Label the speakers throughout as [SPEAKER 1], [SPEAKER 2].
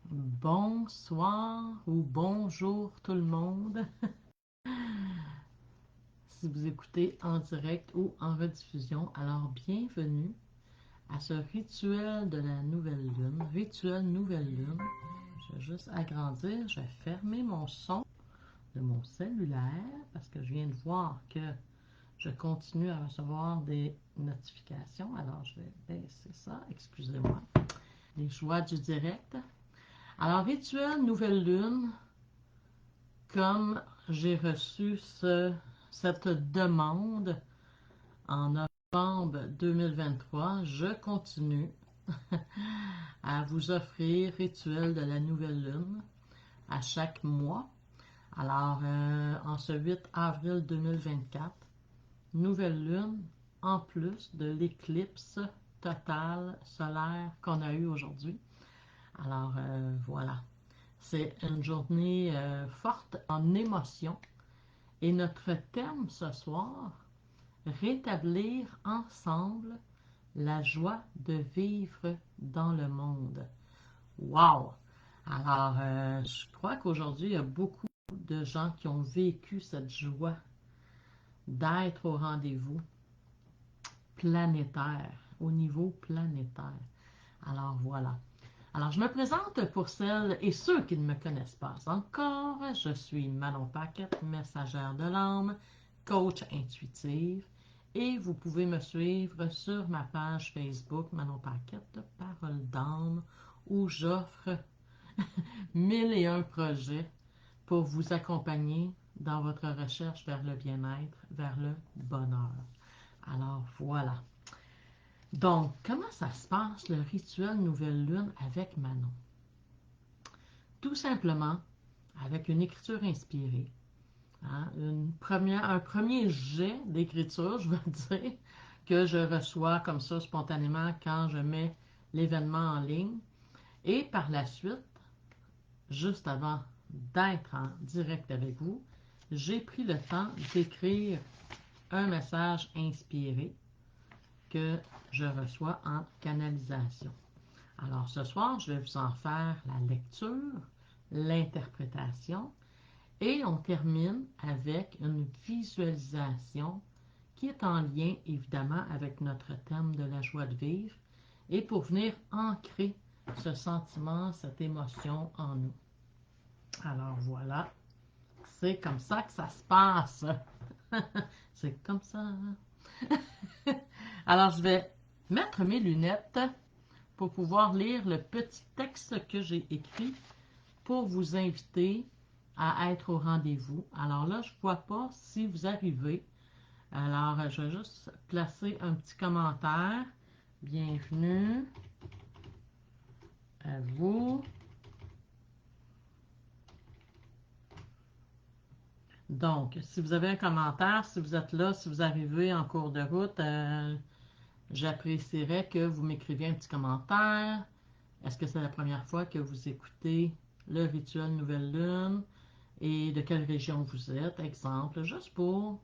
[SPEAKER 1] Bonsoir ou bonjour tout le monde, si vous écoutez en direct ou en rediffusion. Alors bienvenue à ce rituel de la nouvelle lune, rituel nouvelle lune. Je vais juste agrandir, je vais fermer mon son de mon cellulaire parce que je viens de voir que je continue à recevoir des notifications. Alors je vais baisser ça, excusez-moi. Les joies du direct. Alors rituel nouvelle lune. Comme j'ai reçu cette demande en novembre 2023, je continue à vous offrir Rituel de la nouvelle lune à chaque mois. Alors, en ce 8 avril 2024, nouvelle lune, en plus de l'éclipse totale solaire qu'on a eue aujourd'hui. Alors, voilà. C'est une journée forte en émotions. Et notre thème ce soir, rétablir ensemble la joie de vivre dans le monde. Wow! Alors, je crois qu'aujourd'hui, il y a beaucoup de gens qui ont vécu cette joie d'être au rendez-vous planétaire, au niveau planétaire. Alors, voilà. Alors, je me présente pour celles et ceux qui ne me connaissent pas encore. Je suis Manon Paquette, messagère de l'âme, coach intuitive, et vous pouvez me suivre sur ma page Facebook Manon Paquette, Parole d'âme, où j'offre 1001 projets pour vous accompagner dans votre recherche vers le bien-être, vers le bonheur. Alors, voilà. Donc, comment ça se passe le rituel Nouvelle Lune avec Manon? Tout simplement avec une écriture inspirée, hein, un premier jet d'écriture, je veux dire, que je reçois comme ça spontanément quand je mets l'événement en ligne. Et par la suite, juste avant d'être en direct avec vous, j'ai pris le temps d'écrire un message inspiré que je reçois en canalisation. Alors ce soir, je vais vous en faire la lecture, l'interprétation, et on termine avec une visualisation qui est en lien évidemment avec notre thème de la joie de vivre et pour venir ancrer ce sentiment, cette émotion en nous. Alors voilà, c'est comme ça que ça se passe. C'est comme ça. Alors je vais mettre mes lunettes pour pouvoir lire le petit texte que j'ai écrit pour vous inviter à être au rendez-vous. Alors là, je ne vois pas si vous arrivez. Alors, je vais juste placer un petit commentaire. Bienvenue à vous. Donc, si vous avez un commentaire, si vous êtes là, si vous arrivez en cours de route, j'apprécierais que vous m'écriviez un petit commentaire. Est-ce que c'est la première fois que vous écoutez le rituel Nouvelle Lune? Et de quelle région vous êtes, exemple, juste pour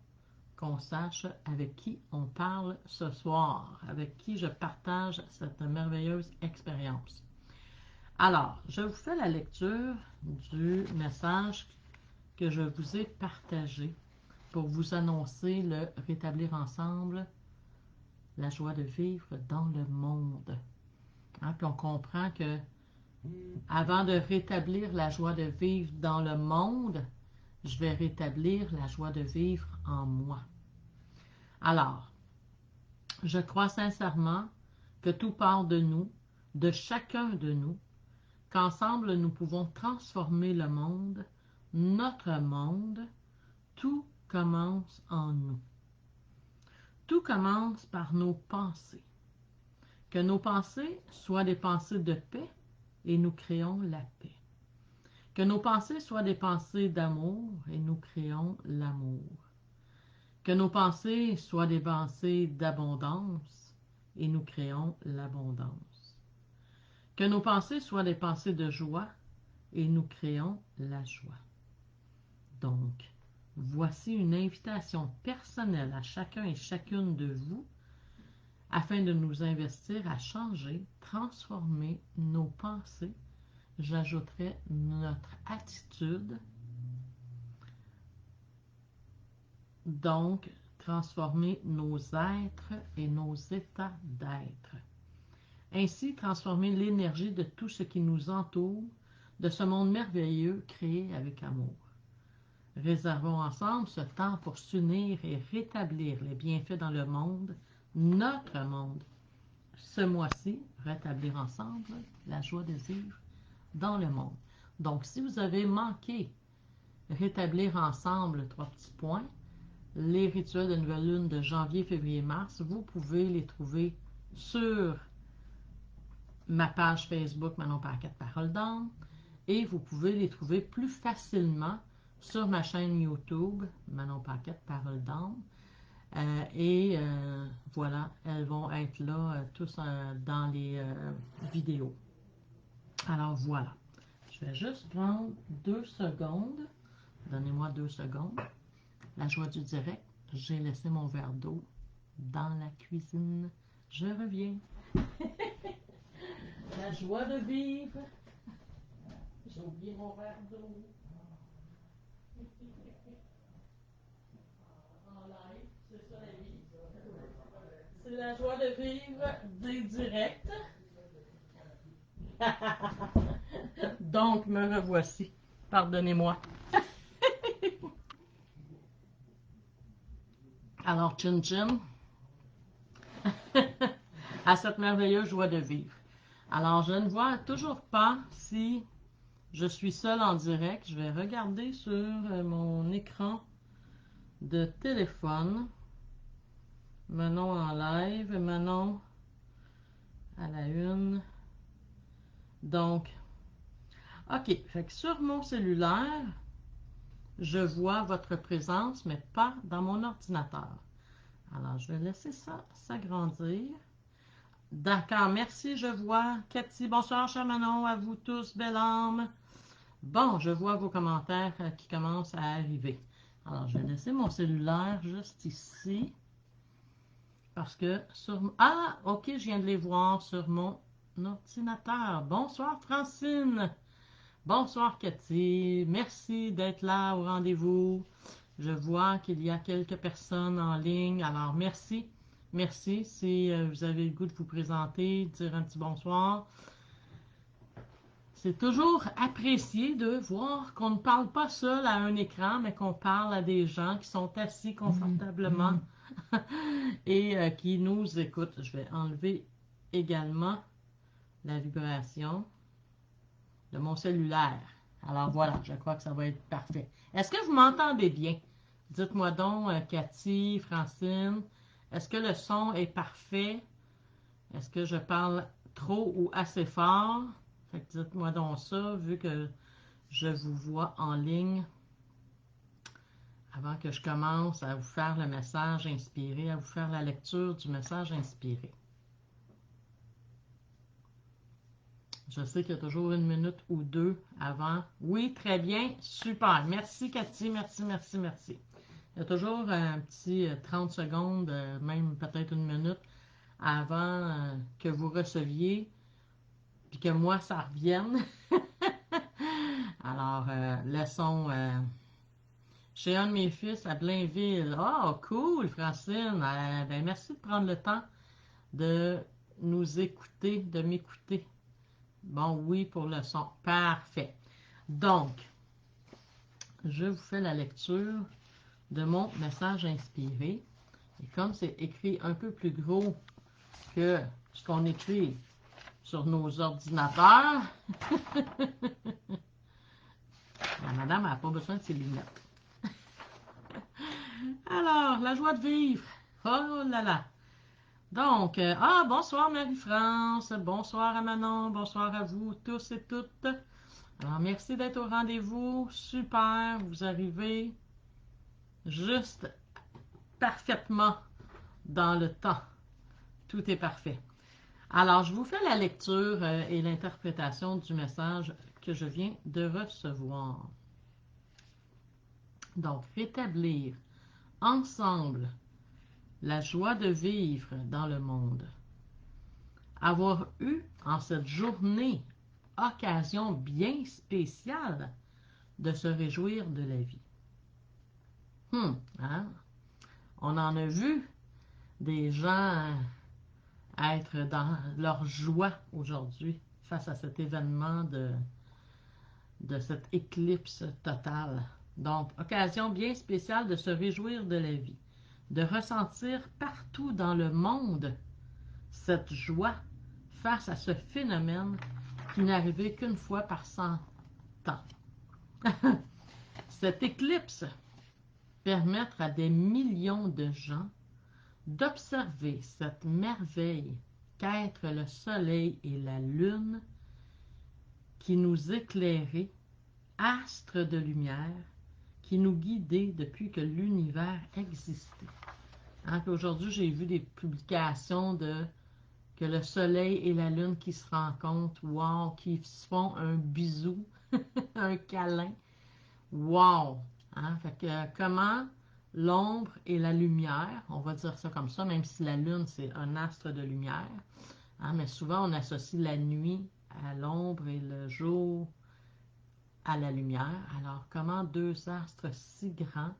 [SPEAKER 1] qu'on sache avec qui on parle ce soir, avec qui je partage cette merveilleuse expérience. Alors, je vous fais la lecture du message que je vous ai partagé pour vous annoncer le rétablir ensemble la joie de vivre dans le monde. Hein, puis on comprend que avant de rétablir la joie de vivre dans le monde, je vais rétablir la joie de vivre en moi. Alors, je crois sincèrement que tout part de nous, de chacun de nous, qu'ensemble nous pouvons transformer le monde, notre monde. Tout commence en nous. Tout commence par nos pensées. Que nos pensées soient des pensées de paix et nous créons la paix. Que nos pensées soient des pensées d'amour et nous créons l'amour. Que nos pensées soient des pensées d'abondance et nous créons l'abondance. Que nos pensées soient des pensées de joie et nous créons la joie. Donc, voici une invitation personnelle à chacun et chacune de vous afin de nous investir à changer, transformer nos pensées j'ajouterai notre attitude. Donc, transformer nos êtres et nos états d'être. Ainsi, transformer l'énergie de tout ce qui nous entoure, de ce monde merveilleux créé avec amour. Réservons ensemble ce temps pour s'unir et rétablir les bienfaits dans le monde, notre monde. Ce mois-ci, rétablir ensemble la joie de vivre dans le monde. Donc, si vous avez manqué rétablir ensemble 3 petits points, les rituels de nouvelle lune de janvier, février, mars, vous pouvez les trouver sur ma page Facebook Manon Paquette Parole d'âme et vous pouvez les trouver plus facilement sur ma chaîne YouTube Manon Paquette Parole d'âme. Voilà, elles vont être là tous dans les vidéos. Alors voilà, je vais juste prendre 2 secondes. Donnez-moi 2 secondes. La joie du direct, j'ai laissé mon verre d'eau dans la cuisine. Je reviens. La joie de vivre. J'ai oublié mon verre d'eau. En live, c'est ça la vie. C'est la joie de vivre des directs. Donc, me revoici. Pardonnez-moi. Alors, chin chin. À cette merveilleuse joie de vivre. Alors, je ne vois toujours pas si je suis seule en direct. Je vais regarder sur mon écran de téléphone. Manon en live. Manon à la une. Donc, OK. Fait que sur mon cellulaire, je vois votre présence, mais pas dans mon ordinateur. Alors, je vais laisser ça s'agrandir. D'accord, merci, je vois. Cathy, bonsoir, cher Manon, à vous tous, belle âme. Bon, je vois vos commentaires qui commencent à arriver. Alors, je vais laisser mon cellulaire juste ici. Parce que sur... Ah, OK, je viens de les voir sur mon ordinateur. Bonsoir, Francine. Bonsoir, Cathy. Merci d'être là au rendez-vous. Je vois qu'il y a quelques personnes en ligne. Alors, merci. Merci. Si vous avez le goût de vous présenter, dire un petit bonsoir. C'est toujours apprécié de voir qu'on ne parle pas seul à un écran, mais qu'on parle à des gens qui sont assis confortablement et qui nous écoutent. Je vais enlever également la vibration de mon cellulaire. Alors voilà, je crois que ça va être parfait. Est-ce que vous m'entendez bien? Dites-moi donc, Cathy, Francine, est-ce que le son est parfait? Est-ce que je parle trop ou assez fort? Fait que dites-moi donc ça, vu que je vous vois en ligne. Avant que je commence à vous faire le message inspiré, à vous faire la lecture du message inspiré. Je sais qu'il y a toujours 1 minute ou 2 avant. Oui, très bien, super. Merci Cathy, merci, merci, merci. Il y a toujours un petit 30 secondes, même peut-être 1 minute, avant que vous receviez, puis que moi, ça revienne. Alors, laissons chez un de mes fils à Blainville. Oh, cool, Francine. Ben, merci de prendre le temps de nous écouter, de m'écouter. Bon, oui, pour le son. Parfait. Donc, je vous fais la lecture de mon message inspiré. Et comme c'est écrit un peu plus gros que ce qu'on écrit sur nos ordinateurs, la madame n'a pas besoin de ses lunettes. Alors, la joie de vivre. Oh là là. Donc, bonsoir Marie-France, bonsoir à Manon, bonsoir à vous tous et toutes. Alors, merci d'être au rendez-vous. Super, vous arrivez juste parfaitement dans le temps. Tout est parfait. Alors, je vous fais la lecture et l'interprétation du message que je viens de recevoir. Donc, rétablir ensemble la joie de vivre dans le monde. Avoir eu en cette journée occasion bien spéciale de se réjouir de la vie. Hein? On en a vu des gens être dans leur joie aujourd'hui face à cet événement de cette éclipse totale. Donc, occasion bien spéciale de se réjouir de la vie, de ressentir partout dans le monde cette joie face à ce phénomène qui n'est arrivé qu'une fois par 100 ans. Cette éclipse permettre à des millions de gens d'observer cette merveille qu'être le soleil et la lune qui nous éclairaient, astres de lumière, qui nous guidaient depuis que l'univers existait. Hein, aujourd'hui, j'ai vu des publications de que le soleil et la lune qui se rencontrent, wow, qui se font un bisou, un câlin, wow! Hein, fait que comment l'ombre et la lumière, on va dire ça comme ça, même si la lune c'est un astre de lumière, hein, mais souvent on associe la nuit à l'ombre et le jour à la lumière. Alors comment deux astres si grands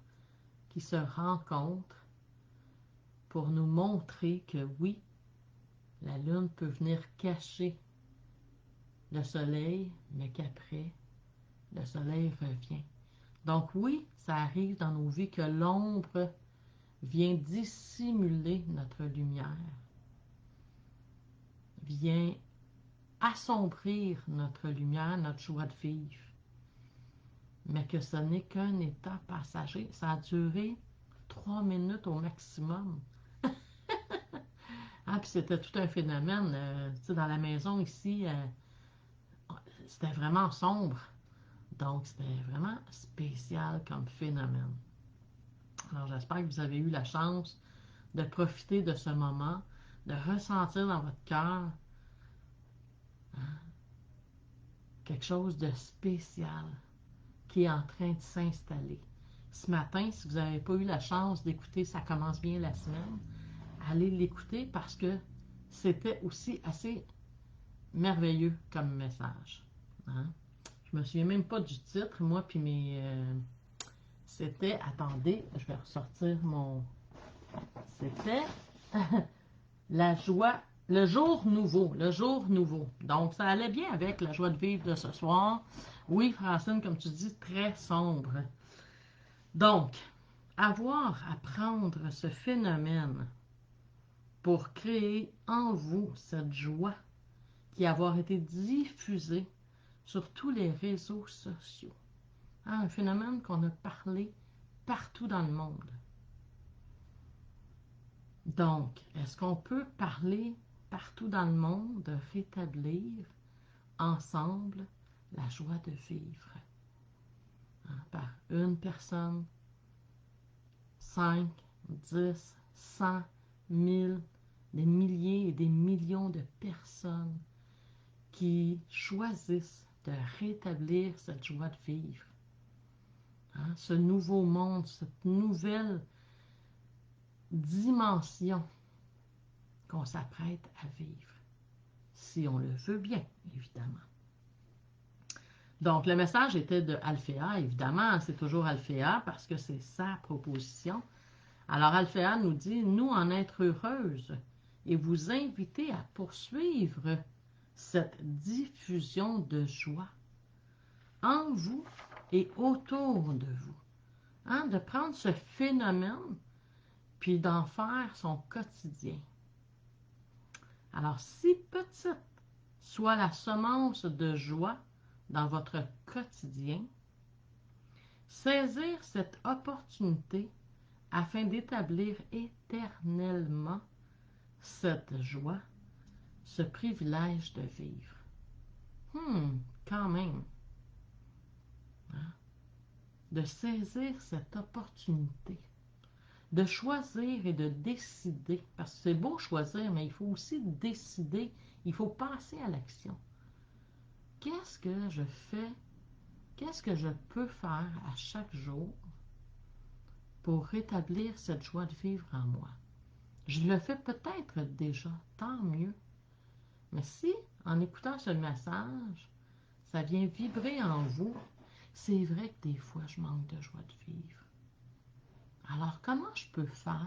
[SPEAKER 1] qui se rencontrent pour nous montrer que oui, la lune peut venir cacher le soleil, mais qu'après, le soleil revient. Donc oui, ça arrive dans nos vies que l'ombre vient dissimuler notre lumière, vient assombrir notre lumière, notre joie de vivre, mais que ce n'est qu'un état passager. Ça a duré 3 minutes au maximum. Ah, puis c'était tout un phénomène. Tu sais, dans la maison ici, c'était vraiment sombre. Donc, c'était vraiment spécial comme phénomène. Alors, j'espère que vous avez eu la chance de profiter de ce moment, de ressentir dans votre cœur quelque chose de spécial qui est en train de s'installer. Ce matin, si vous n'avez pas eu la chance d'écouter Ça commence bien la semaine, allez l'écouter parce que c'était aussi assez merveilleux comme message. Hein? Je me souviens même pas du titre, moi, puis c'était, attendez, je vais ressortir mon... C'était la joie, le jour nouveau, le jour nouveau. Donc, ça allait bien avec la joie de vivre de ce soir. Oui, Francine, comme tu dis, très sombre. Donc, avoir à prendre ce phénomène pour créer en vous cette joie qui avoir été diffusée sur tous les réseaux sociaux. Hein, un phénomène qu'on a parlé partout dans le monde. Donc, est-ce qu'on peut parler partout dans le monde de rétablir ensemble la joie de vivre? Hein, par une personne, 5, 10, 100, 1000, des milliers et des millions de personnes qui choisissent de rétablir cette joie de vivre. Hein, ce nouveau monde, cette nouvelle dimension qu'on s'apprête à vivre, si on le veut bien, évidemment. Donc, le message était de Alphéa, évidemment, c'est toujours Alphéa parce que c'est sa proposition. Alors, Alphéa nous dit, nous en être heureuses et vous inviter à poursuivre cette diffusion de joie en vous et autour de vous. Hein, de prendre ce phénomène puis d'en faire son quotidien. Alors, si petite soit la semence de joie dans votre quotidien, saisir cette opportunité afin d'établir éternellement cette joie, ce privilège de vivre. Quand même. Hein? De saisir cette opportunité, de choisir et de décider, parce que c'est beau choisir, mais il faut aussi décider, il faut passer à l'action. Qu'est-ce que je fais? Qu'est-ce que je peux faire à chaque jour pour rétablir cette joie de vivre en moi? Je le fais peut-être déjà, tant mieux. Mais si, en écoutant ce message, Ça vient vibrer en vous. C'est vrai que des fois, je manque de joie de vivre. Alors, comment je peux faire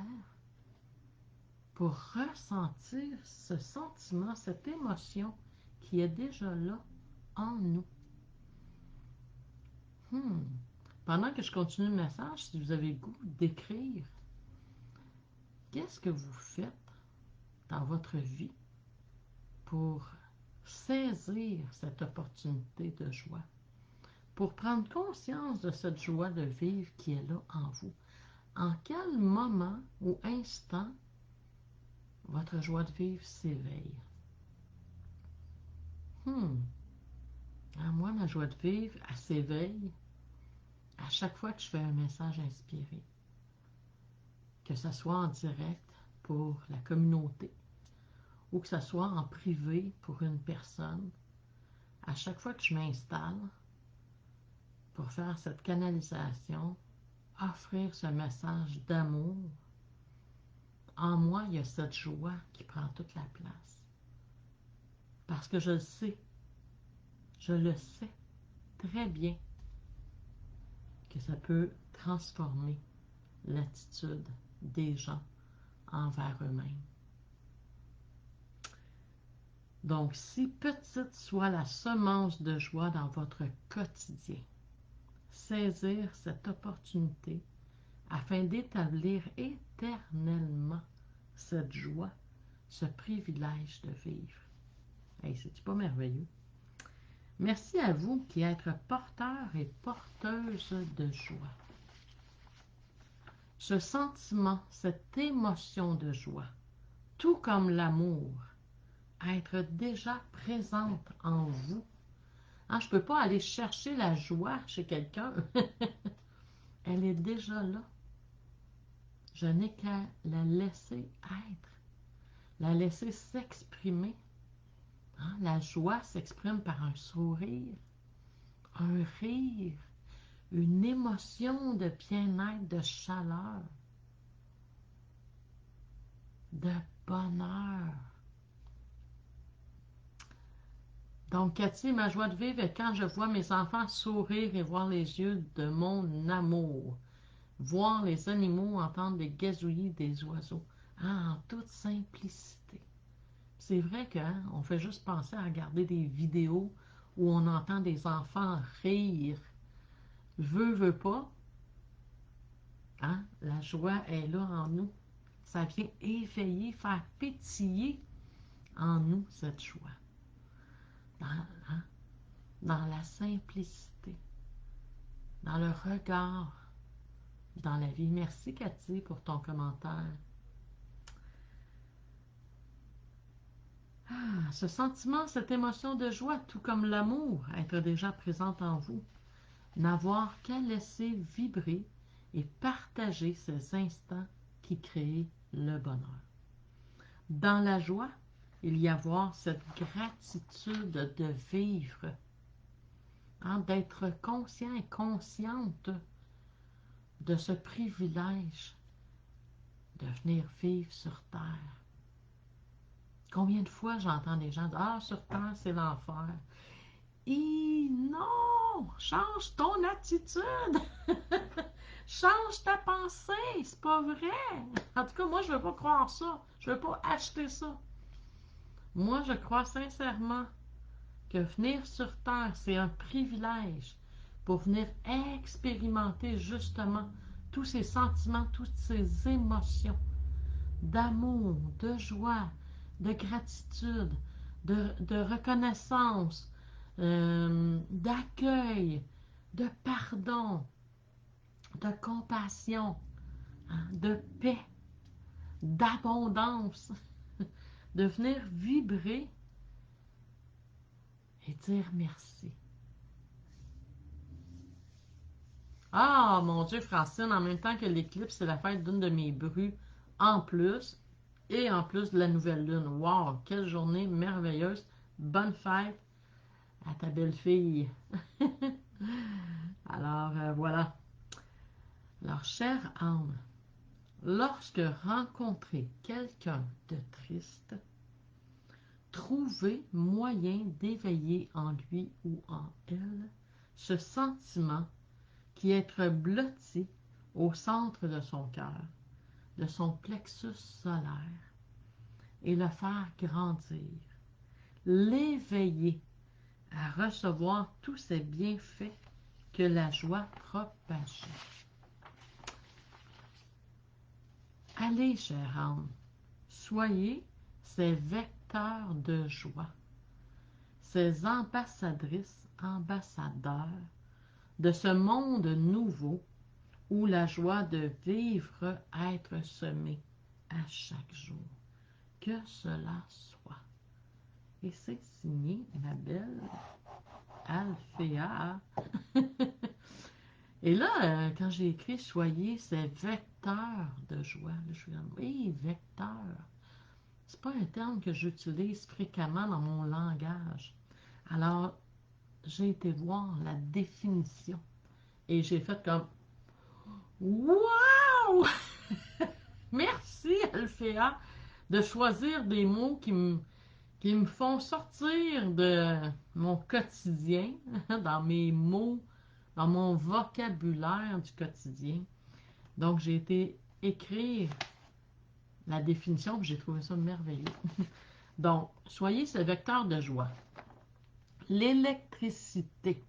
[SPEAKER 1] pour ressentir ce sentiment, cette émotion qui est déjà là en nous? Pendant que je continue le message, si vous avez le goût d'écrire, qu'est-ce que vous faites dans votre vie pour saisir cette opportunité de joie, pour prendre conscience de cette joie de vivre qui est là en vous? En quel moment ou instant votre joie de vivre s'éveille? Moi, ma joie de vivre, elle s'éveille à chaque fois que je fais un message inspiré, que ce soit en direct pour la communauté ou que ce soit en privé pour une personne. À chaque fois que je m'installe pour faire cette canalisation, offrir ce message d'amour, en moi, il y a cette joie qui prend toute la place. Parce que je le sais très bien que ça peut transformer l'attitude des gens envers eux-mêmes. Donc, si petite soit la semence de joie dans votre quotidien, saisir cette opportunité afin d'établir éternellement cette joie, ce privilège de vivre. Hey, c'est-tu pas merveilleux? Merci à vous qui êtes porteurs et porteuses de joie. Ce sentiment, cette émotion de joie, tout comme l'amour, être déjà présente en vous. Je ne peux pas aller chercher la joie chez quelqu'un. Elle est déjà là. Je n'ai qu'à la laisser être, la laisser s'exprimer. La joie s'exprime par un sourire, un rire, une émotion de bien-être, de chaleur, de bonheur. Donc, Cathy, ma joie de vivre est quand je vois mes enfants sourire et voir les yeux de mon amour. Voir les animaux, entendre les gazouillis des oiseaux. En toute simplicité. C'est vrai qu'on fait juste penser à regarder des vidéos où on entend des enfants rire. Veux pas. La joie est là en nous. Ça vient éveiller, faire pétiller en nous cette joie. Dans la simplicité, dans le regard, dans la vie. Merci Cathy pour ton commentaire. Ce sentiment, cette émotion de joie, tout comme l'amour, être déjà présente en vous, n'avoir qu'à laisser vibrer et partager ces instants qui créent le bonheur. Dans la joie, il y avoir cette gratitude de vivre, d'être conscient et consciente de ce privilège de venir vivre sur Terre. Combien de fois j'entends des gens dire « Ah, sur Terre, c'est l'enfer. » Non! Change ton attitude! Change ta pensée! C'est pas vrai! En tout cas, moi, je veux pas croire ça. Je veux pas acheter ça. Moi, je crois sincèrement que venir sur Terre, c'est un privilège pour venir expérimenter justement tous ces sentiments, toutes ces émotions d'amour, de joie, de gratitude, de reconnaissance, d'accueil, de pardon, de compassion, de paix, d'abondance, de venir vibrer et dire merci. Ah, mon Dieu, Francine, en même temps que l'éclipse, c'est la fête d'une de mes brues en plus, et en plus de la nouvelle lune. Wow, quelle journée merveilleuse. Bonne fête à ta belle-fille. Alors, voilà. Alors, chère âme, lorsque rencontrer quelqu'un de triste, trouver moyen d'éveiller en lui ou en elle ce sentiment qui est blotti au centre de son cœur, de son plexus solaire, et le faire grandir, l'éveiller à recevoir tous ces bienfaits que la joie propage. Allez, chère âme, soyez ces vecteurs de joie, ces ambassadrices, ambassadeurs de ce monde nouveau où la joie de vivre être semée à chaque jour. Que cela soit. Et c'est signé ma belle Alphéa. Et là, quand j'ai écrit « Soyez ces vecteurs de joie », là, je suis comme « Oui, vecteur ». C'est pas un terme que j'utilise fréquemment dans mon langage. Alors, j'ai été voir la définition et j'ai fait comme « Wow! » Merci, Alphéa, de choisir des mots qui me font sortir de mon quotidien, dans mes mots, dans mon vocabulaire du quotidien. Donc, j'ai été écrire la définition, puis j'ai trouvé ça merveilleux. Donc, soyez ce vecteur de joie. L'électricité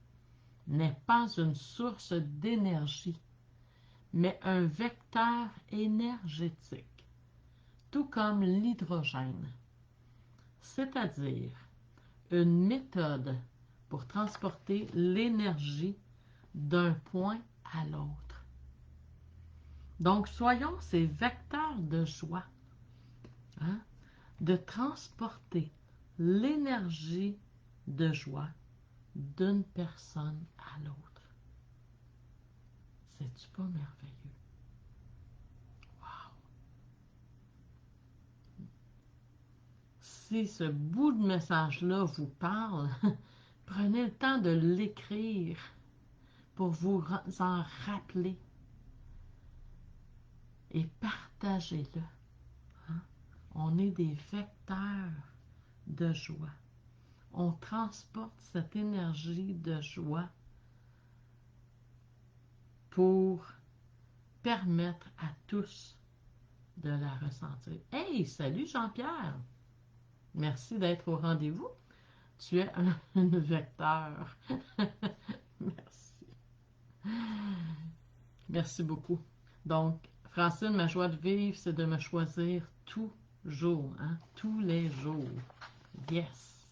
[SPEAKER 1] n'est pas une source d'énergie, mais un vecteur énergétique, tout comme l'hydrogène, c'est-à-dire une méthode pour transporter l'énergie d'un point à l'autre. Donc, soyons ces vecteurs de joie, hein, de transporter l'énergie de joie d'une personne à l'autre. C'est-tu pas merveilleux? Wow! Si ce bout de message-là vous parle, prenez le temps de l'écrire pour vous en rappeler et partagez-le. Hein? On est des vecteurs de joie. On transporte cette énergie de joie pour permettre à tous de la ressentir. Hey, salut Jean-Pierre! Merci d'être au rendez-vous. Tu es un vecteur. Merci. Merci beaucoup. Donc, Francine, ma joie de vivre, c'est de me choisir toujours, hein? Tous les jours. Yes.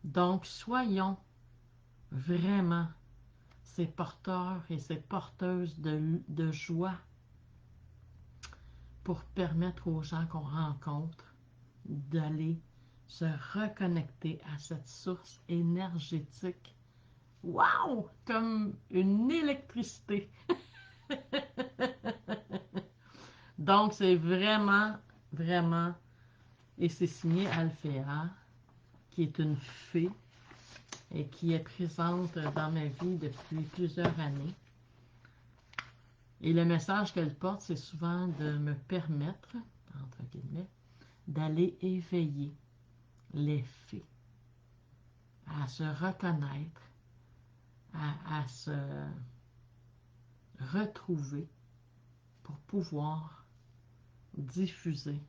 [SPEAKER 1] Donc, soyons vraiment ces porteurs et ces porteuses de joie pour permettre aux gens qu'on rencontre d'aller se reconnecter à cette source énergétique. Wow! Comme une électricité. Donc, c'est vraiment, vraiment, et c'est signé Alphéa, qui est une fée et qui est présente dans ma vie depuis plusieurs années. Et le message qu'elle porte, c'est souvent de me permettre, entre guillemets, d'aller éveiller les fées, à se reconnaître, à se retrouver pour pouvoir diffuser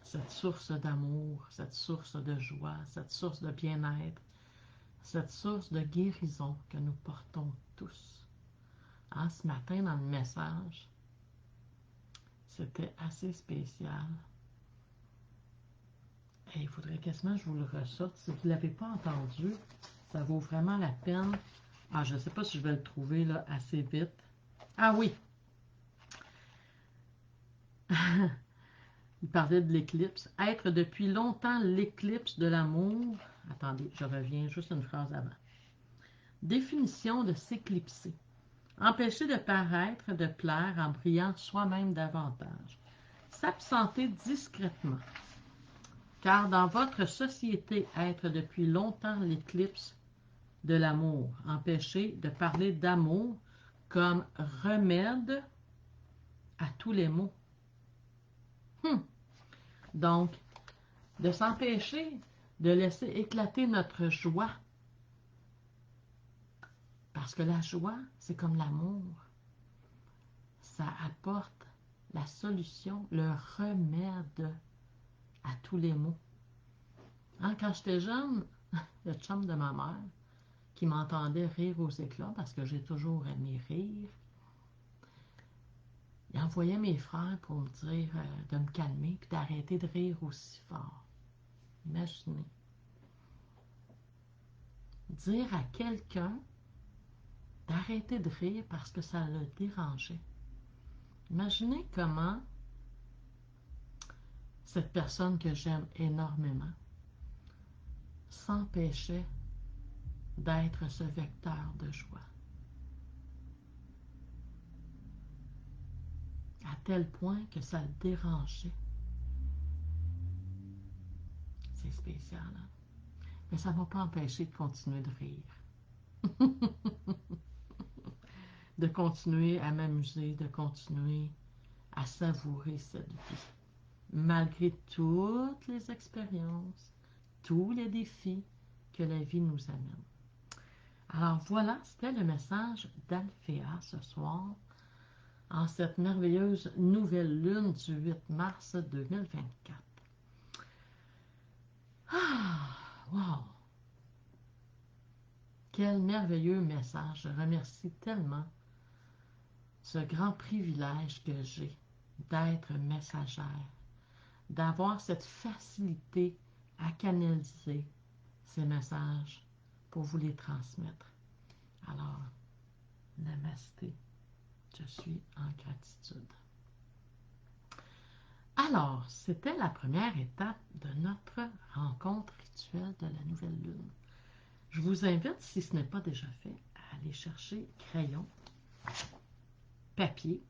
[SPEAKER 1] cette source d'amour, cette source de joie, cette source de bien-être, cette source de guérison que nous portons tous. Hein, ce matin, dans le message, c'était assez spécial. Et il faudrait quasiment que je vous le ressorte. Si vous ne l'avez pas entendu, ça vaut vraiment la peine. Ah, je ne sais pas si je vais le trouver là, assez vite. Ah oui! Il parlait de l'éclipse. Être depuis longtemps l'éclipse de l'amour. Attendez, je reviens juste une phrase avant. Définition de s'éclipser. Empêcher de paraître, de plaire en brillant soi-même davantage. S'absenter discrètement. Car dans votre société, être depuis longtemps l'éclipse de l'amour. Empêcher de parler d'amour comme remède à tous les maux. Donc, de s'empêcher de laisser éclater notre joie. Parce que la joie, c'est comme l'amour. Ça apporte la solution, le remède à tous les maux. Hein, quand j'étais jeune, le chum de ma mère, qui m'entendait rire aux éclats, parce que j'ai toujours aimé rire, il envoyait mes frères pour me dire de me calmer et d'arrêter de rire aussi fort. Imaginez. Dire à quelqu'un d'arrêter de rire parce que ça le dérangeait. Imaginez comment cette personne que j'aime énormément s'empêchait d'être ce vecteur de joie. À tel point que ça le dérangeait. C'est spécial, hein? Mais ça ne m'a pas empêché de continuer de rire. De continuer à m'amuser, de continuer à savourer cette vie. Malgré toutes les expériences, tous les défis que la vie nous amène. Alors voilà, c'était le message d'Alphéa ce soir, en cette merveilleuse nouvelle lune du 8 mars 2024. Ah, wow! Quel merveilleux message! Je remercie tellement ce grand privilège que j'ai d'être messagère, d'avoir cette facilité à canaliser ces messages pour vous les transmettre. Alors, namasté, je suis en gratitude. Alors, c'était la première étape de notre rencontre rituelle de la nouvelle lune. Je vous invite, si ce n'est pas déjà fait, à aller chercher crayon, papier,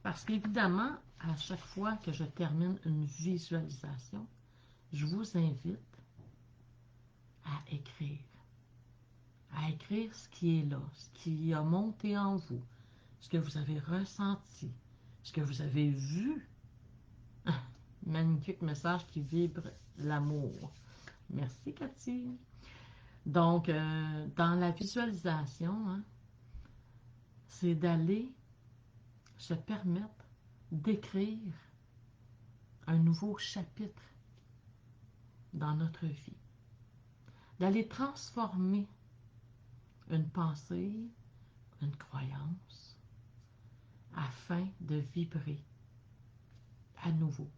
[SPEAKER 1] parce qu'évidemment, à chaque fois que je termine une visualisation, je vous invite à écrire ce qui est là, ce qui a monté en vous, ce que vous avez ressenti, ce que vous avez vu. Magnifique message qui vibre l'amour. Merci, Cathy. Donc, dans la visualisation, hein, c'est d'aller se permettre d'écrire un nouveau chapitre dans notre vie, d'aller transformer une pensée, une croyance, afin de vibrer à nouveau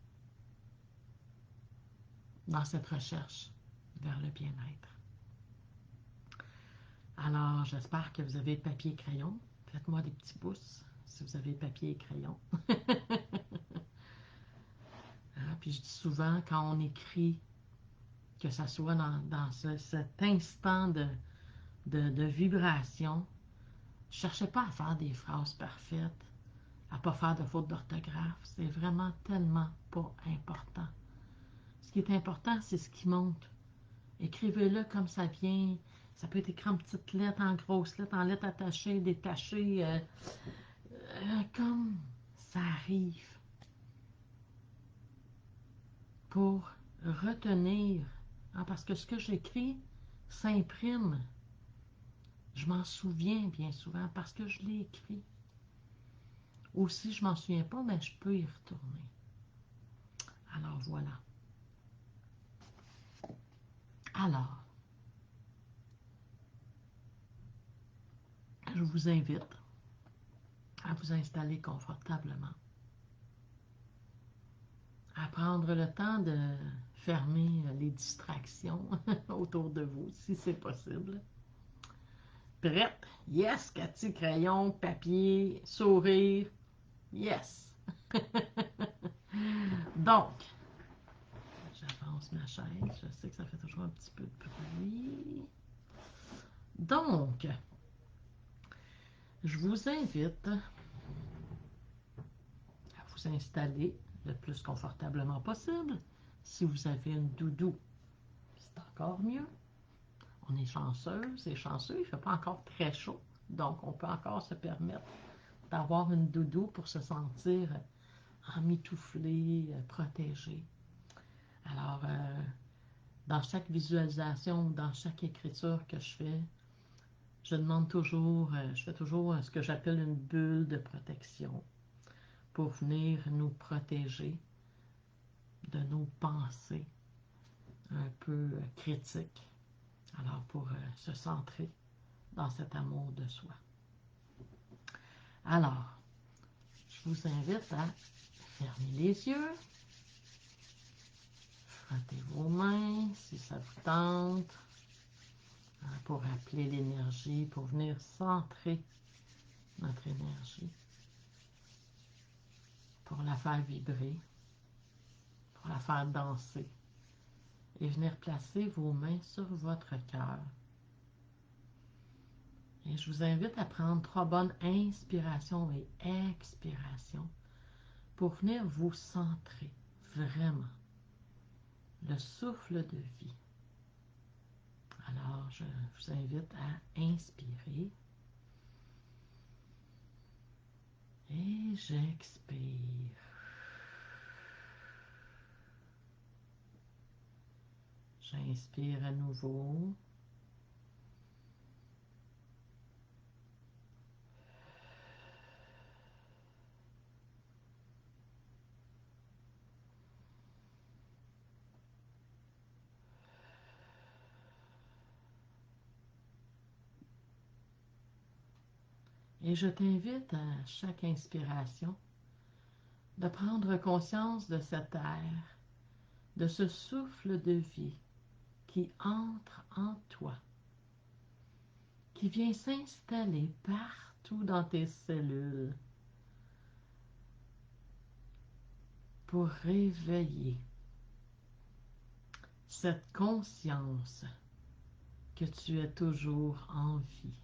[SPEAKER 1] dans cette recherche vers le bien-être. Alors, j'espère que vous avez papier et crayon. Faites-moi des petits pouces si vous avez papier et crayon. Puis je dis souvent, quand on écrit, que ce soit dans cet instant de vibration, ne cherchez pas à faire des phrases parfaites, à ne pas faire de fautes d'orthographe. C'est vraiment tellement pas important. Ce qui est important, c'est ce qui monte. Écrivez-le comme ça vient. Ça peut être écrit en petites lettres, en grosses lettres, en lettres attachées, détachées, comme ça arrive. Pour retenir, hein, parce que ce que j'écris s'imprime. Je m'en souviens bien souvent parce que je l'ai écrit. Ou si je m'en souviens pas, mais je peux y retourner. Alors voilà. Alors, je vous invite à vous installer confortablement, à prendre le temps de fermer les distractions autour de vous, si c'est possible. Prête? Yes, Cathy, crayon, papier, sourire. Yes! Donc, j'avance ma chaise. Je sais que ça fait toujours un petit peu de bruit. Donc, je vous invite à vous installer le plus confortablement possible. Si vous avez une doudou, c'est encore mieux. On est chanceux, c'est chanceux, il ne fait pas encore très chaud. Donc, on peut encore se permettre d'avoir une doudou pour se sentir emmitouflé, protégé. Alors, dans chaque visualisation, dans chaque écriture que je fais, je demande toujours, je fais toujours ce que j'appelle une bulle de protection pour venir nous protéger de nos pensées un peu critiques. Alors, pour se centrer dans cet amour de soi. Alors, je vous invite à fermer les yeux, frottez vos mains si ça vous tente, pour appeler l'énergie, pour venir centrer notre énergie, pour la faire vibrer, pour la faire danser, et venir placer vos mains sur votre cœur. Et je vous invite à prendre 3 bonnes inspirations et expirations pour venir vous centrer vraiment. Le souffle de vie. Alors, je vous invite à inspirer et j'expire. J'inspire à nouveau. Et je t'invite à chaque inspiration de prendre conscience de cet air, de ce souffle de vie qui entre en toi, qui vient s'installer partout dans tes cellules pour réveiller cette conscience que tu es toujours en vie.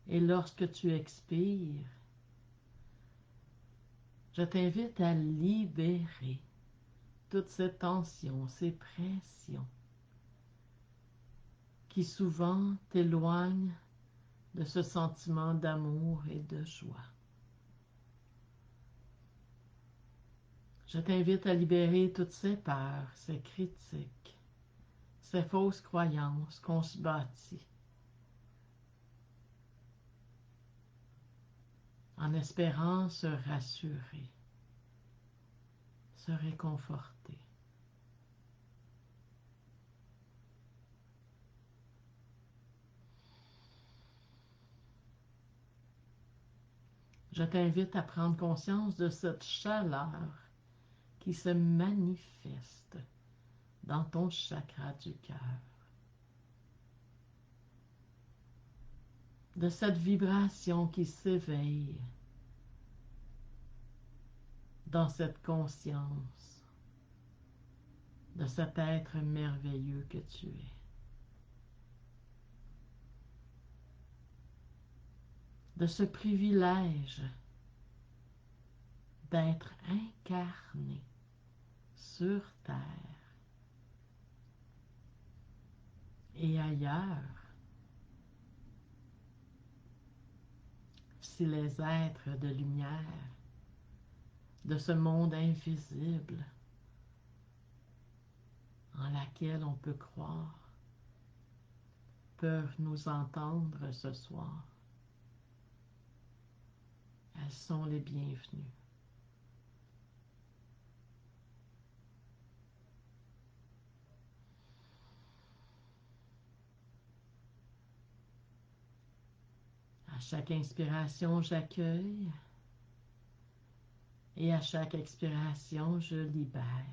[SPEAKER 1] Et lorsque tu expires, je t'invite à libérer toutes ces tensions, ces pressions qui souvent t'éloignent de ce sentiment d'amour et de joie. Je t'invite à libérer toutes ces peurs, ces critiques, ces fausses croyances qu'on se bâtit en espérant se rassurer, se réconforter. Je t'invite à prendre conscience de cette chaleur qui se manifeste dans ton chakra du cœur, de cette vibration qui s'éveille dans cette conscience de cet être merveilleux que tu es. De ce privilège d'être incarné sur Terre et ailleurs, si les êtres de lumière de ce monde invisible en laquelle on peut croire peuvent nous entendre ce soir. Elles sont les bienvenues. À chaque inspiration, j'accueille et à chaque expiration, je libère.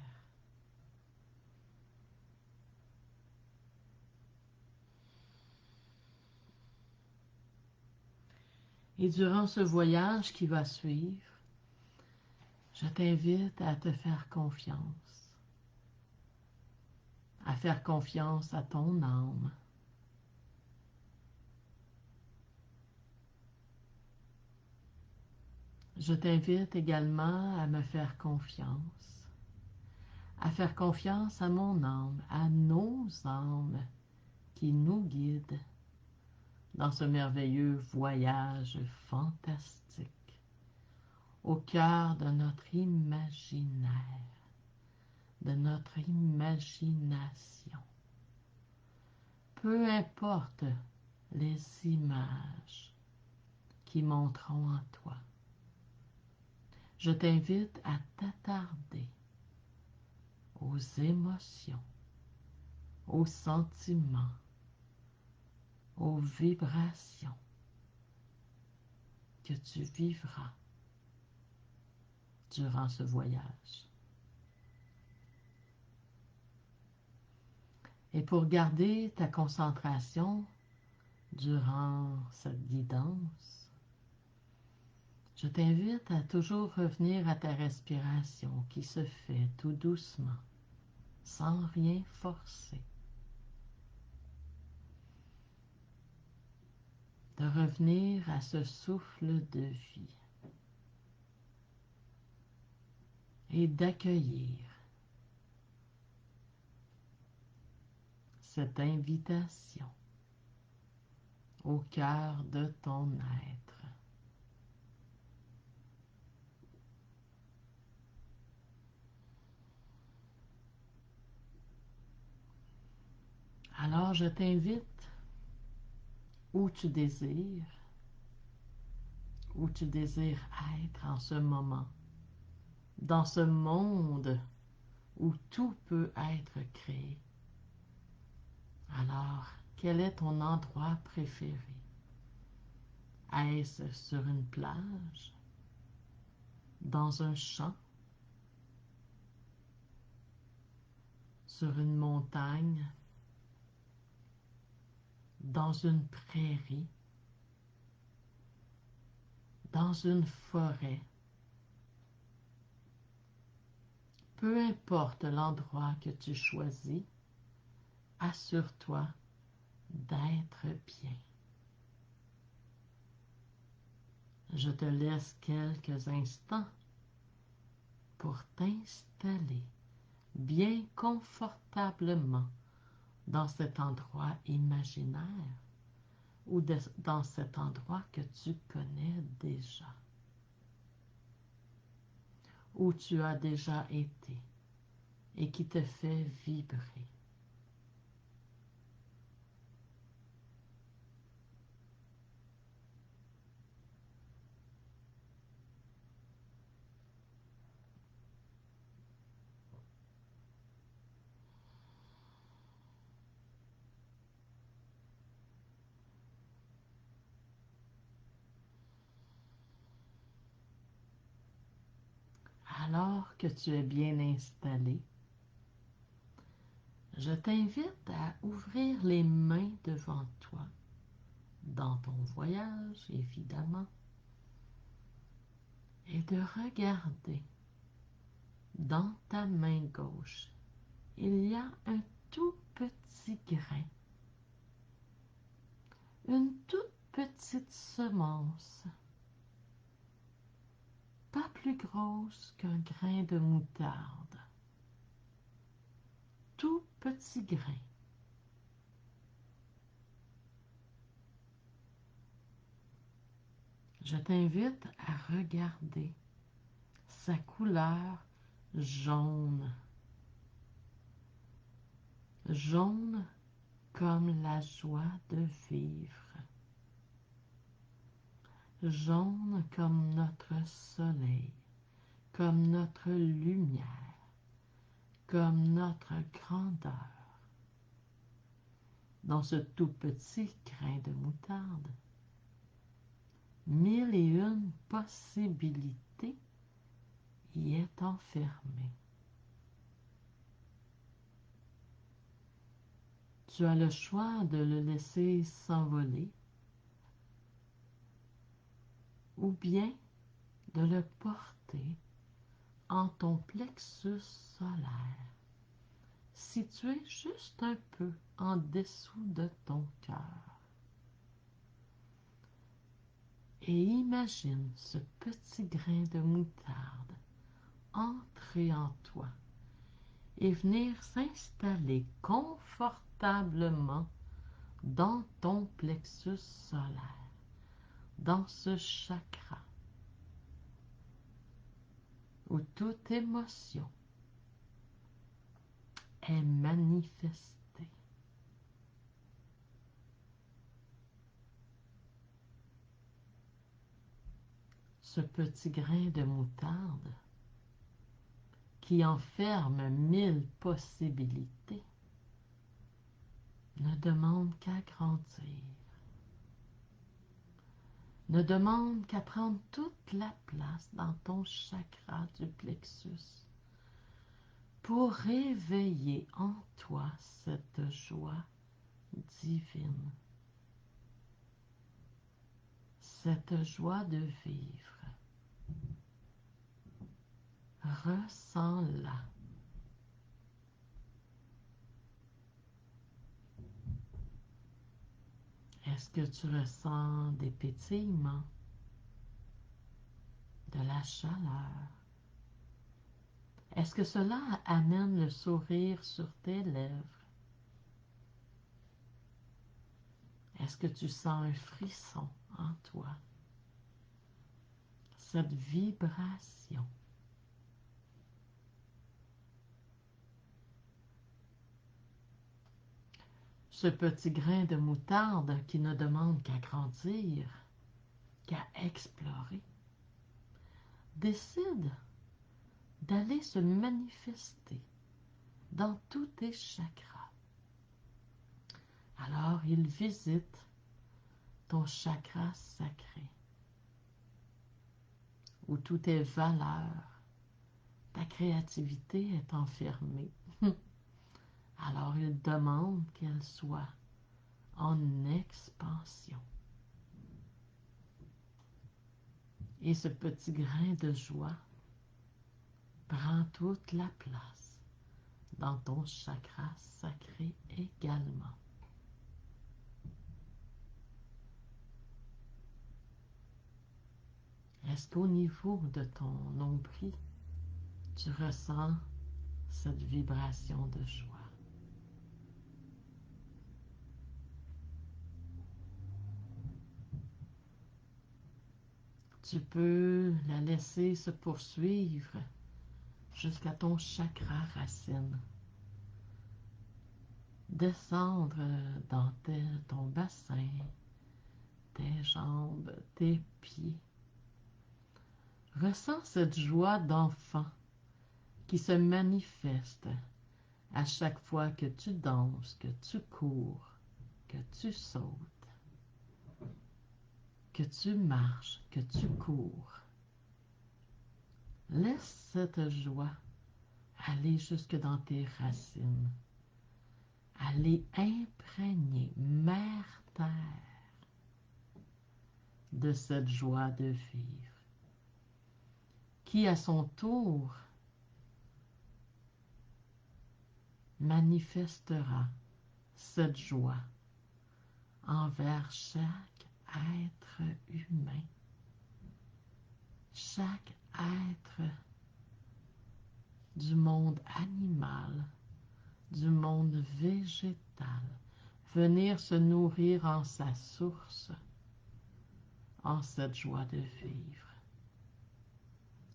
[SPEAKER 1] Et durant ce voyage qui va suivre, je t'invite à te faire confiance, à faire confiance à ton âme. Je t'invite également à me faire confiance, à faire confiance à mon âme, à nos âmes qui nous guident dans ce merveilleux voyage fantastique au cœur de notre imaginaire, de notre imagination. Peu importe les images qui monteront en toi, je t'invite à t'attarder aux émotions, aux sentiments, aux vibrations que tu vivras durant ce voyage. Et pour garder ta concentration durant cette guidance, je t'invite à toujours revenir à ta respiration qui se fait tout doucement, sans rien forcer. De revenir à ce souffle de vie et d'accueillir cette invitation au cœur de ton être. Alors je t'invite où tu désires être en ce moment, dans ce monde où tout peut être créé. Alors, quel est ton endroit préféré? Est-ce sur une plage, dans un champ, sur une montagne, dans une prairie, dans une forêt? Peu importe l'endroit que tu choisis, assure-toi d'être bien. Je te laisse quelques instants pour t'installer bien confortablement dans cet endroit imaginaire ou dans cet endroit que tu connais déjà, où tu as déjà été et qui te fait vibrer. Alors que tu es bien installé, je t'invite à ouvrir les mains devant toi, dans ton voyage évidemment, et de regarder dans ta main gauche. Il y a un tout petit grain, une toute petite semence, pas plus grosse qu'un grain de moutarde. Tout petit grain. Je t'invite à regarder sa couleur jaune. Jaune comme la joie de vivre. Jaune comme notre soleil, comme notre lumière, comme notre grandeur. Dans ce tout petit grain de moutarde, 1001 possibilités y est enfermée. Tu as le choix de le laisser s'envoler ou bien de le porter en ton plexus solaire, situé juste un peu en dessous de ton cœur. Et imagine ce petit grain de moutarde entrer en toi et venir s'installer confortablement dans ton plexus solaire, dans ce chakra où toute émotion est manifestée. Ce petit grain de moutarde qui enferme 1000 possibilités ne demande qu'à grandir, ne demande qu'à prendre toute la place dans ton chakra du plexus pour réveiller en toi cette joie divine, cette joie de vivre. Ressens-la. Est-ce que tu ressens des pétillements, de la chaleur? Est-ce que cela amène le sourire sur tes lèvres? Est-ce que tu sens un frisson en toi? Cette vibration. Ce petit grain de moutarde qui ne demande qu'à grandir, qu'à explorer, décide d'aller se manifester dans tous tes chakras. Alors il visite ton chakra sacré, où toutes tes valeurs, ta créativité est enfermée. Alors il demande qu'elle soit en expansion. Et ce petit grain de joie prend toute la place dans ton chakra sacré également. Est-ce qu'au niveau de ton nombril, tu ressens cette vibration de joie? Tu peux la laisser se poursuivre jusqu'à ton chakra racine. Descendre dans ton bassin, tes jambes, tes pieds. Ressens cette joie d'enfant qui se manifeste à chaque fois que tu danses, que tu cours, que tu sautes, que tu marches, que tu cours. Laisse cette joie aller jusque dans tes racines, aller imprégner Mère-Terre de cette joie de vivre, qui à son tour manifestera cette joie envers chaque être humain, chaque être du monde animal, du monde végétal, venir se nourrir en sa source, en cette joie de vivre,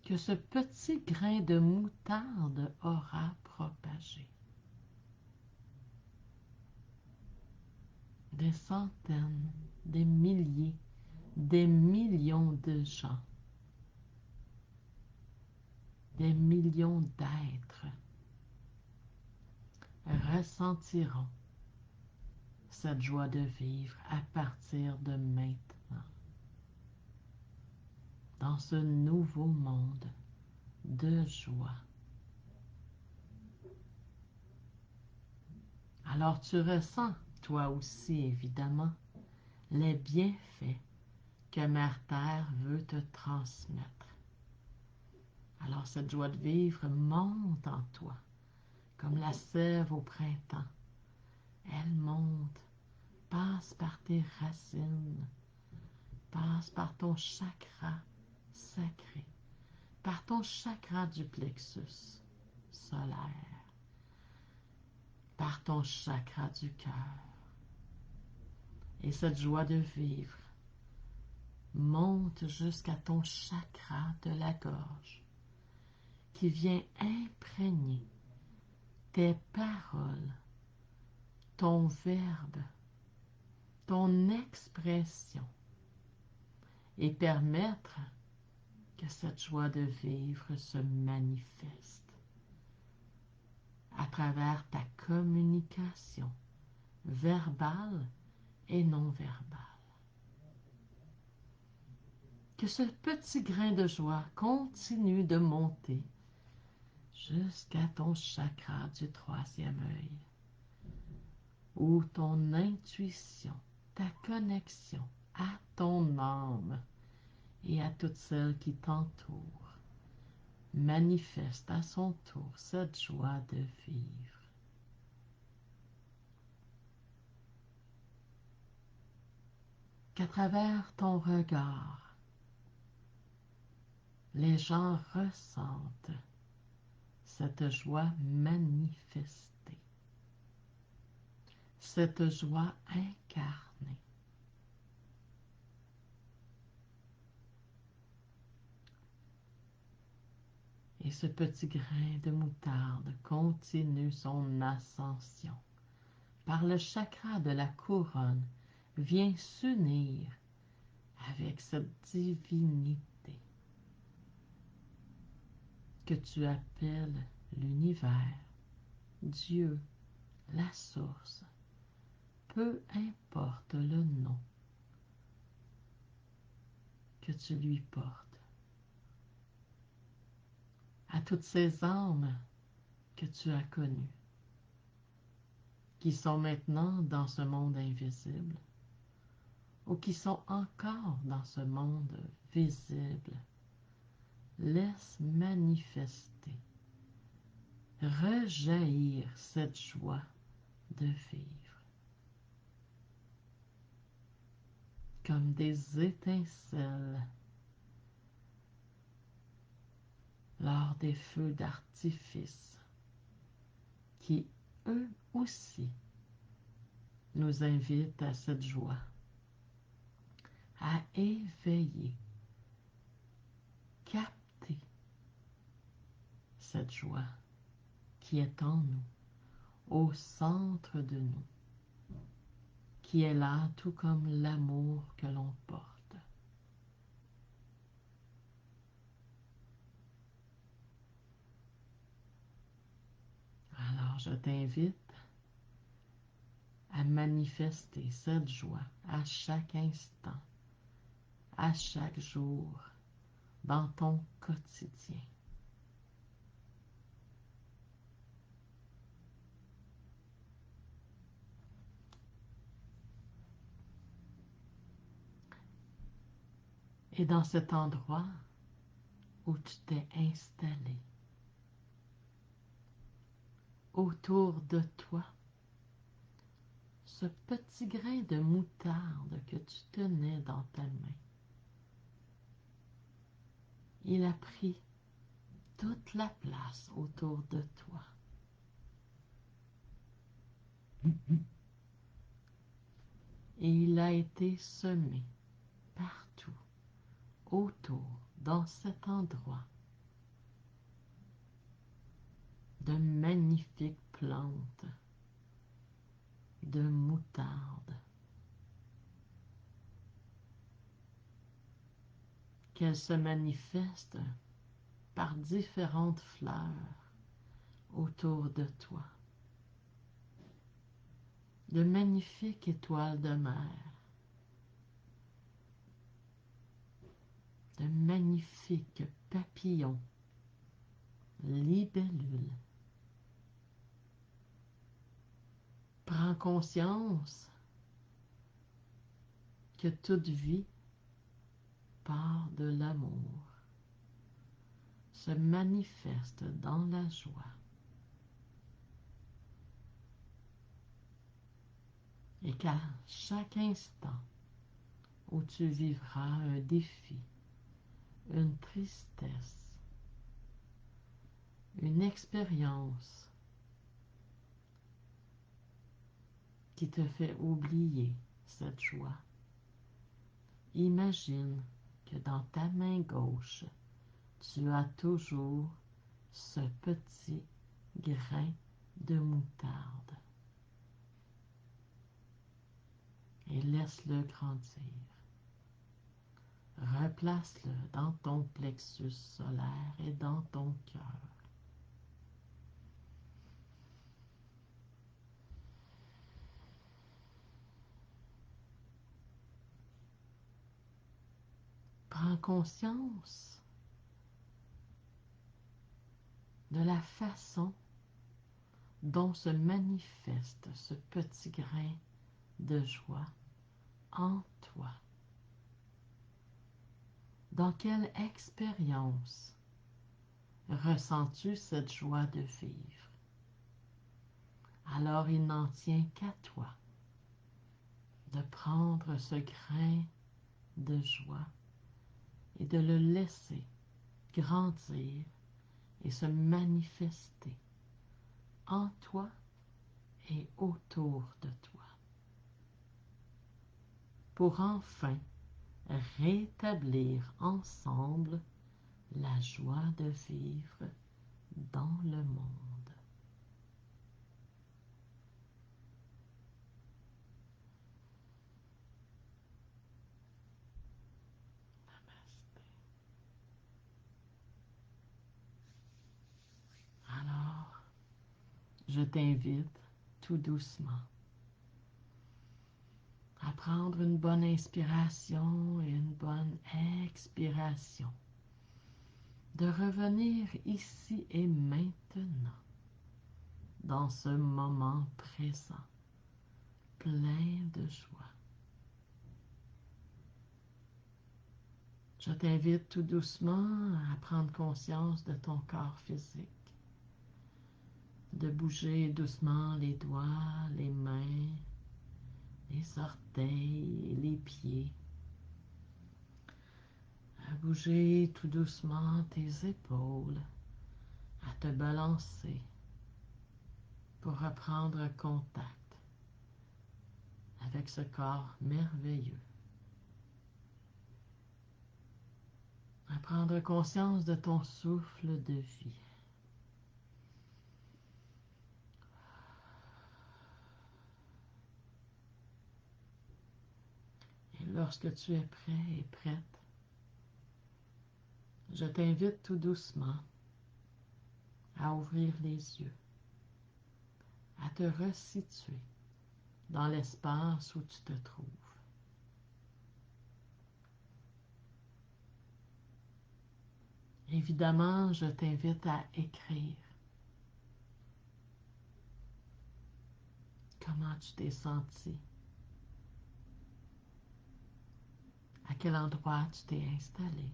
[SPEAKER 1] que ce petit grain de moutarde aura propagé. Des centaines, des milliers, des millions de gens, des millions d'êtres ressentiront cette joie de vivre à partir de maintenant, dans ce nouveau monde de joie. Alors tu ressens, toi aussi évidemment, les bienfaits que Mère Terre veut te transmettre. Alors cette joie de vivre monte en toi, comme la sève au printemps. Elle monte, passe par tes racines, passe par ton chakra sacré, par ton chakra du plexus solaire, par ton chakra du cœur, Et cette joie de vivre monte jusqu'à ton chakra de la gorge qui vient imprégner tes paroles, ton verbe, ton expression et permettre que cette joie de vivre se manifeste à travers ta communication verbale et non verbale. Que ce petit grain de joie continue de monter jusqu'à ton chakra du troisième œil, où ton intuition, ta connexion à ton âme et à toutes celles qui t'entourent manifeste à son tour cette joie de vivre. Qu'à travers ton regard, les gens ressentent cette joie manifestée, cette joie incarnée. Et ce petit grain de moutarde continue son ascension. Par le chakra de la couronne, vient s'unir avec cette divinité que tu appelles l'univers, Dieu, la source, peu importe le nom que tu lui portes. À toutes ces âmes que tu as connues, qui sont maintenant dans ce monde invisible, ou qui sont encore dans ce monde visible, laisse manifester, rejaillir cette joie de vivre, comme des étincelles lors des feux d'artifice, qui eux aussi nous invitent à cette joie, à éveiller, capter cette joie qui est en nous, au centre de nous, qui est là tout comme l'amour que l'on porte. Alors je t'invite à manifester cette joie à chaque instant, à chaque jour, dans ton quotidien. Et dans cet endroit où tu t'es installé, autour de toi, ce petit grain de moutarde que tu tenais dans ta main, il a pris toute la place autour de toi. Et il a été semé partout, autour, dans cet endroit, de magnifiques plantes de moutarde. Qu'elles se manifestent par différentes fleurs autour de toi. De magnifiques étoiles de mer. De magnifiques papillons, libellules. Prends conscience que toute vie part de l'amour, se manifeste dans la joie. Et qu'à chaque instant où tu vivras un défi, une tristesse, une expérience qui te fait oublier cette joie. Imagine que dans ta main gauche, tu as toujours ce petit grain de moutarde et laisse-le grandir. Replace-le dans ton plexus solaire et dans ton cœur. Prends conscience de la façon dont se manifeste ce petit grain de joie en toi. Dans quelle expérience ressens-tu cette joie de vivre? Alors il n'en tient qu'à toi de prendre ce grain de joie et de le laisser grandir et se manifester en toi et autour de toi, pour enfin rétablir ensemble la joie de vivre dans le monde. Namasté. Alors, je t'invite tout doucement à prendre une bonne inspiration et une bonne expiration, de revenir ici et maintenant, dans ce moment présent, plein de joie. Je t'invite tout doucement à prendre conscience de ton corps physique, de bouger doucement les doigts, les mains, les orteils et les pieds, à bouger tout doucement tes épaules, à te balancer pour reprendre contact avec ce corps merveilleux. À prendre conscience de ton souffle de vie. Et lorsque tu es prêt et prête, je t'invite tout doucement à ouvrir les yeux, à te resituer dans l'espace où tu te trouves. Évidemment, je t'invite à écrire comment tu t'es senti, à quel endroit tu t'es installé,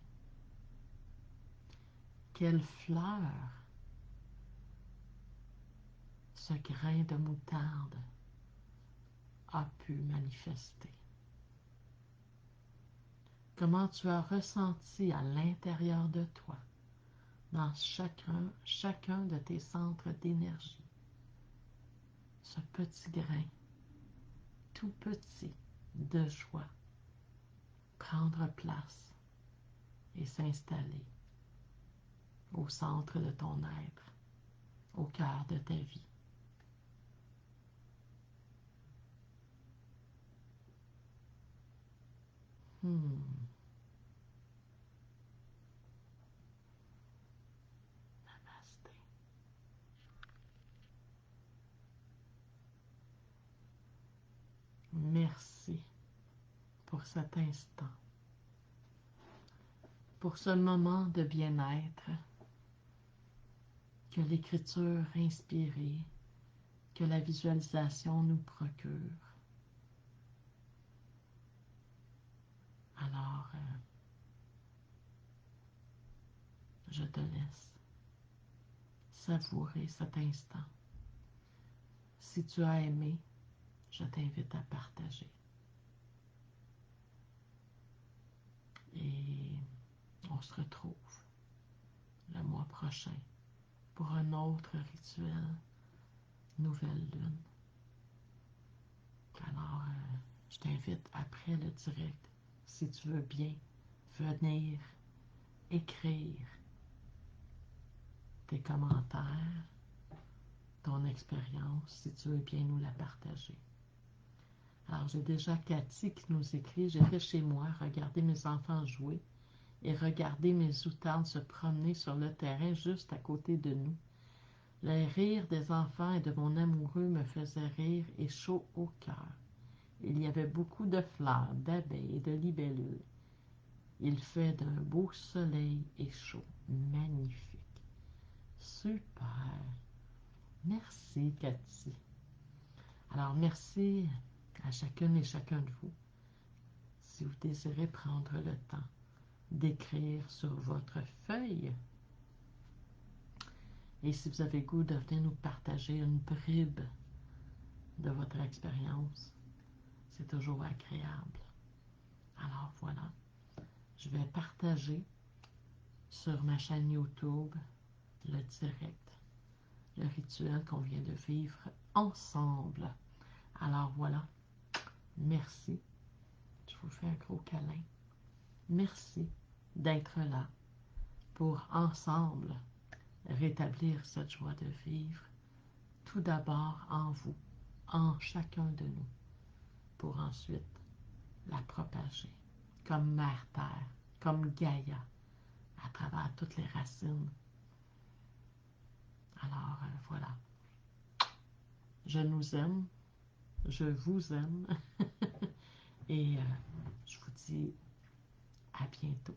[SPEAKER 1] quelle fleur ce grain de moutarde a pu manifester. Comment tu as ressenti à l'intérieur de toi, dans chacun de tes centres d'énergie, ce petit grain, tout petit, de joie, prendre place et s'installer au centre de ton être, au cœur de ta vie. Namasté. Merci pour cet instant, pour ce moment de bien-être que l'écriture inspirée, que la visualisation nous procure. Alors, je te laisse savourer cet instant. Si tu as aimé, je t'invite à partager. Et on se retrouve le mois prochain pour un autre rituel, nouvelle lune. Alors, je t'invite après le direct, si tu veux bien, venir écrire tes commentaires, ton expérience, si tu veux bien nous la partager. Alors, j'ai déjà Cathy qui nous écrit: j'étais chez moi, regarder mes enfants jouer et regarder mes outardes se promener sur le terrain juste à côté de nous. Les rires des enfants et de mon amoureux me faisaient rire et chaud au cœur. Il y avait beaucoup de fleurs, d'abeilles et de libellules. Il fait d'un beau soleil et chaud. Magnifique. Super. Merci, Cathy. Alors, merci à chacune et chacun de vous. Si vous désirez prendre le temps d'écrire sur votre feuille, et si vous avez goût de venir nous partager une bribe de votre expérience, c'est toujours agréable. Alors voilà, je vais partager sur ma chaîne YouTube le direct, le rituel qu'on vient de vivre ensemble. Alors voilà, merci. Je vous fais un gros câlin. Merci d'être là pour ensemble rétablir cette joie de vivre, tout d'abord en vous, en chacun de nous, pour ensuite la propager comme Mère Terre, comme Gaïa, à travers toutes les racines. Alors voilà, je nous aime, je vous aime, et je vous dis à bientôt.